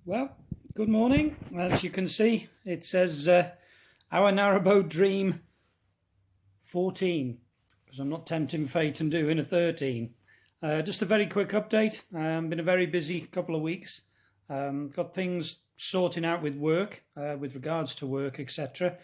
Well, good morning. As you can see, it says our narrowboat dream 14, because I'm not tempting fate and doing a 13. Just a very quick update. Been a very busy couple of weeks. Got things sorting out with work, with regards to work, etc.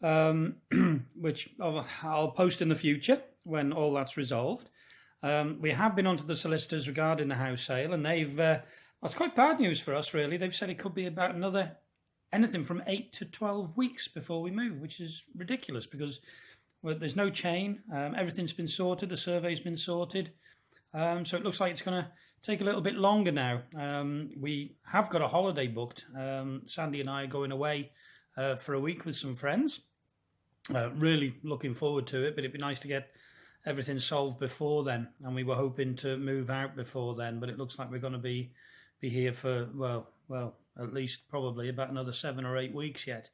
Which I'll post in the future when all that's resolved. We have been onto the solicitors regarding the house sale, and they've it's quite bad news for us, really. They've said it could be about anything from 8 to 12 weeks before we move, which is ridiculous because there's no chain. Everything's been sorted. The survey's been sorted. So it looks like it's going to take a little bit longer now. We have got a holiday booked. Sandy and I are going away for a week with some friends. Really looking forward to it, but it'd be nice to get everything solved before then. And we were hoping to move out before then, but it looks like we're going to be here for, well, at least probably about another 7 or 8 weeks yet.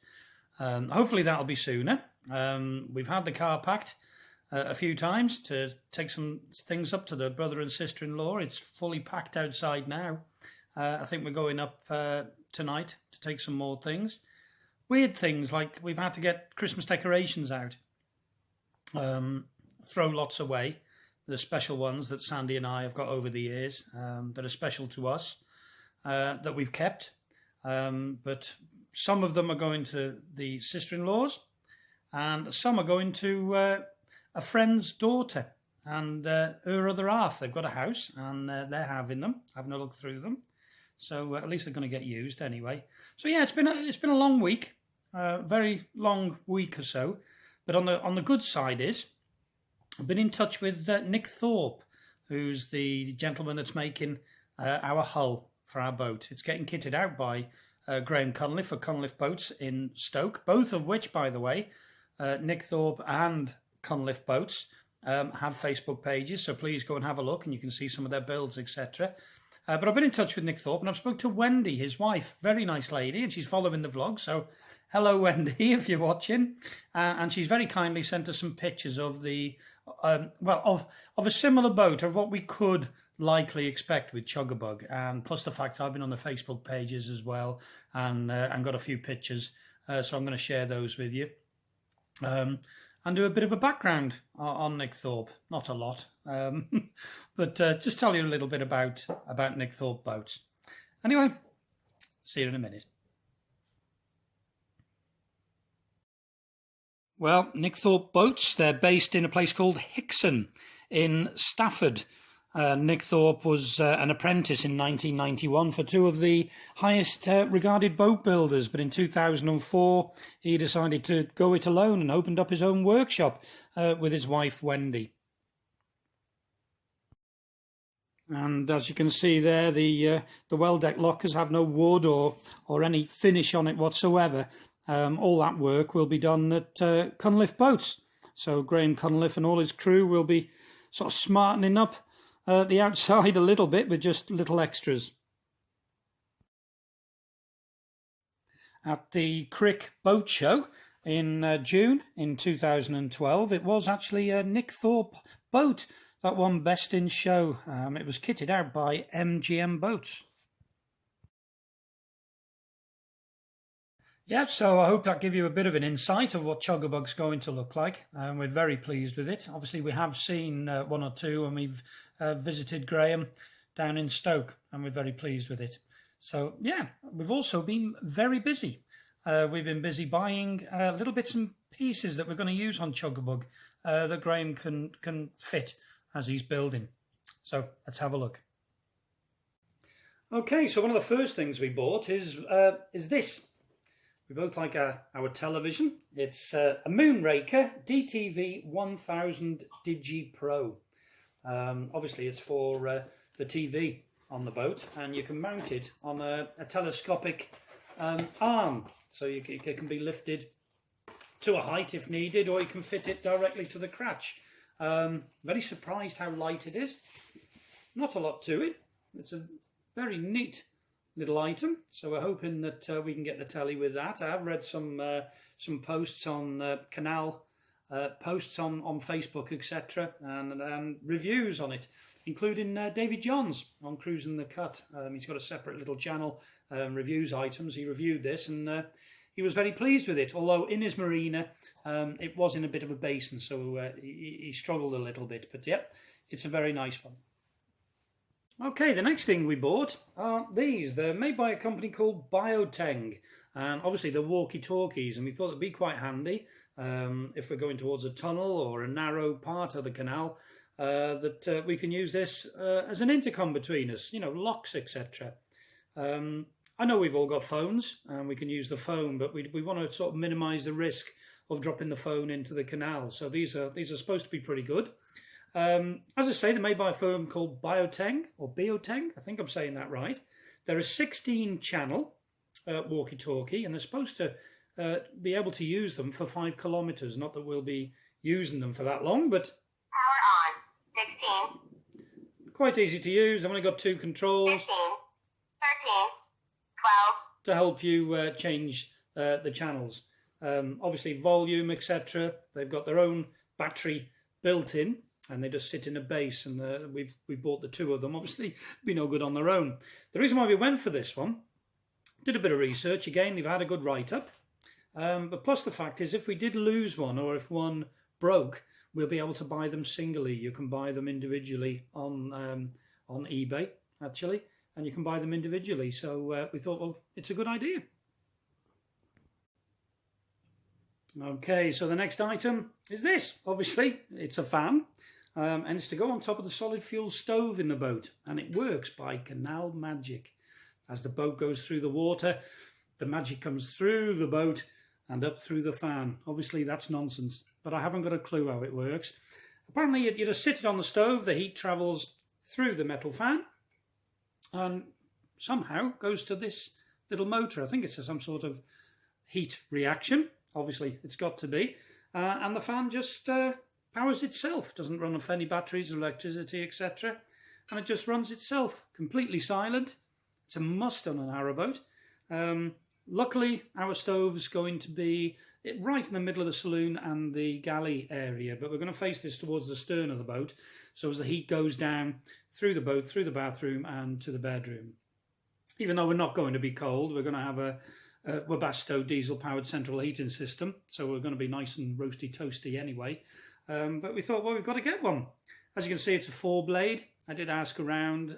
Hopefully that'll be sooner. We've had the car packed a few times to take some things up to the brother and sister-in-law. It's fully packed outside now. I think we're going up tonight to take some more things. Weird things like we've had to get Christmas decorations out. Throw lots away. The special ones that Sandy and I have got over the years that are special to us, that we've kept. But some of them are going to the sister-in-laws and some are going to a friend's daughter and her other half. They've got a house and they're having a look through them. So at least they're going to get used anyway. So yeah, it's been a long week, very long week or so. But on the good side is, I've been in touch with Nick Thorpe, who's the gentleman that's making our hull for our boat. It's getting kitted out by Graham Cunliffe for Cunliffe Boats in Stoke, both of which, by the way, Nick Thorpe and Cunliffe Boats have Facebook pages, so please go and have a look and you can see some of their builds, etc. But I've been in touch with Nick Thorpe and I've spoke to Wendy, his wife, very nice lady, and she's following the vlog, so hello Wendy if you're watching. And she's very kindly sent us some pictures of of a similar boat, of what we could likely expect with Chuggabug, and plus the fact I've been on the Facebook pages as well and got a few pictures, so I'm going to share those with you and do a bit of a background on Nick Thorpe. Not a lot, but just tell you a little bit about Nick Thorpe Boats. Anyway, see you in a minute. Well, Nick Thorpe Boats, they're based in a place called Hixon in Stafford. Nick Thorpe was an apprentice in 1991 for two of the highest regarded boat builders, but in 2004 he decided to go it alone and opened up his own workshop with his wife Wendy. And as you can see there, the well-deck lockers have no wood or any finish on it whatsoever. All that work will be done at Cunliffe Boats. So Graham Cunliffe and all his crew will be sort of smartening up the outside a little bit with just little extras. At the Crick Boat Show in June in 2012, it was actually a Nick Thorpe boat that won Best in Show. It was kitted out by MGM Boats. Yeah, so I hope that gave you a bit of an insight of what Chuggabug's going to look like. We're very pleased with it. Obviously, we have seen one or two, and we've visited Graham down in Stoke, and we're very pleased with it. So, yeah, we've also been very busy. We've been busy buying little bits and pieces that we're going to use on Chuggabug that Graham can fit as he's building. So, let's have a look. Okay, so one of the first things we bought is this. We both like our television. It's a Moonraker DTV 1000 Digi Pro. Obviously, it's for the TV on the boat, and you can mount it on a telescopic arm. So it can be lifted to a height if needed, or you can fit it directly to the crotch. Very surprised how light it is. Not a lot to it. It's a very neat little item, so we're hoping that we can get the telly with that. I have read some posts on Canal posts on Facebook, etc., and reviews on it, including David Johns on Cruising the Cut. He's got a separate little channel, reviews items. He reviewed this, and he was very pleased with it, although in his marina it was in a bit of a basin, so he struggled a little bit. But yeah, it's a very nice one. Okay, the next thing we bought are these. They're made by a company called Bioteng, and obviously they're walkie-talkies, and we thought they'd be quite handy if we're going towards a tunnel or a narrow part of the canal, that we can use this as an intercom between us, you know, locks, etc. I know we've all got phones, and we can use the phone, but we want to sort of minimise the risk of dropping the phone into the canal. So these are supposed to be pretty good. As I say, they're made by a firm called Bioteng, or Bioteng, I think I'm saying that right. They're a 16-channel walkie-talkie, and they're supposed to be able to use them for 5 kilometres. Not that we'll be using them for that long, but... Power on. 16. Quite easy to use. I've only got 2 controls. 15. 13. 12. To help you change the channels. Obviously, volume, etc. They've got their own battery built in, and they just sit in a base, and we've bought the 2 of them. Obviously, be no good on their own. The reason why we went for this one, did a bit of research. Again, they've had a good write-up. But plus the fact is, if we did lose one, or if one broke, we'll be able to buy them singly. You can buy them individually on eBay, actually, and you can buy them individually. So we thought, well, it's a good idea. Okay, so the next item is this. Obviously, it's a fan. And it's to go on top of the solid fuel stove in the boat, and it works by canal magic. As the boat goes through the water, the magic comes through the boat and up through the fan. Obviously, that's nonsense, but I haven't got a clue how it works. Apparently, you just sit it on the stove, the heat travels through the metal fan, and somehow goes to this little motor. I think it's some sort of heat reaction. Obviously, it's got to be. And the fan just... powers itself, doesn't run off any batteries, electricity, etc. And it just runs itself, completely silent. It's a must on an narrowboat. Luckily, our stove's going to be right in the middle of the saloon and the galley area, but we're going to face this towards the stern of the boat, so as the heat goes down through the boat, through the bathroom and to the bedroom. Even though we're not going to be cold, we're going to have a Webasto diesel-powered central heating system, so we're going to be nice and roasty toasty anyway. But we thought, well, we've got to get one. As you can see, it's a 4-blade. I did ask around,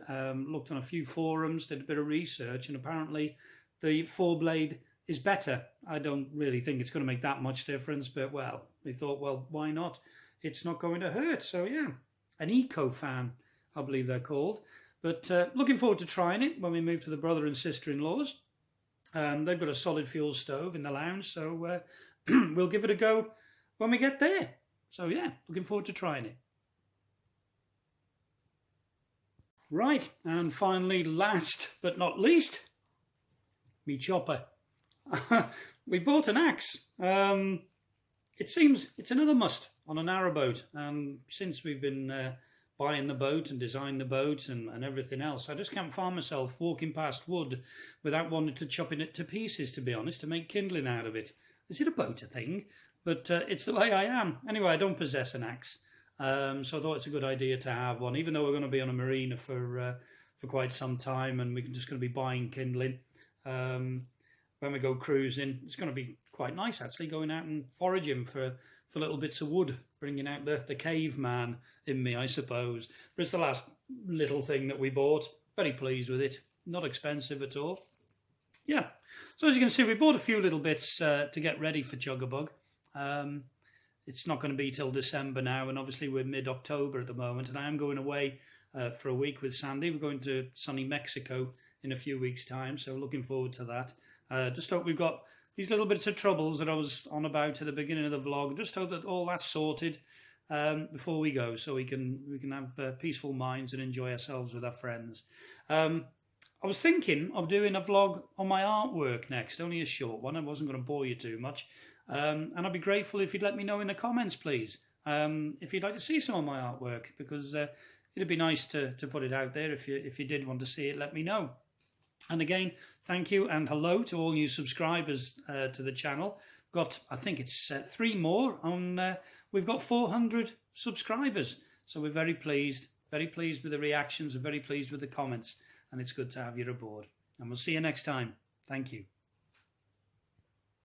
looked on a few forums, did a bit of research, and apparently the 4-blade is better. I don't really think it's going to make that much difference, but, well, we thought, well, why not? It's not going to hurt. So, yeah, an Eco Fan, I believe they're called. But looking forward to trying it when we move to the brother and sister-in-laws. They've got a solid fuel stove in the lounge, so we'll give it a go when we get there. So yeah, looking forward to trying it. Right, and finally, last but not least, me chopper. We bought an axe. It seems it's another must on a narrowboat, and since we've been buying the boat and designing the boat and everything else, I just can't find myself walking past wood without wanting to chop it to pieces, to be honest, to make kindling out of it. Is it a boat a thing? But it's the way I am. Anyway, I don't possess an axe, so I thought it's a good idea to have one, even though we're going to be on a marina for quite some time, and we're just going to be buying kindling when we go cruising. It's going to be quite nice, actually, going out and foraging for little bits of wood, bringing out the caveman in me, I suppose. But it's the last little thing that we bought. Very pleased with it. Not expensive at all. Yeah. So as you can see, we bought a few little bits to get ready for Chuggabug. It's not going to be till December now, and obviously we're mid-October at the moment, and I am going away for a week with Sandy. We're going to sunny Mexico in a few weeks' time, so looking forward to that. Just hope we've got these little bits of troubles that I was on about at the beginning of the vlog. Just hope that all that's sorted before we go, so we can have peaceful minds and enjoy ourselves with our friends. I was thinking of doing a vlog on my artwork next, only a short one. I wasn't going to bore you too much. And I'd be grateful if you'd let me know in the comments, please, if you'd like to see some of my artwork, because it'd be nice to put it out there. If you did want to see it, let me know. And again, thank you and hello to all new subscribers to the channel. got, I think it's 3 more on, we've got 400 subscribers. So we're very pleased with the reactions and very pleased with the comments. And it's good to have you aboard. And we'll see you next time. Thank you.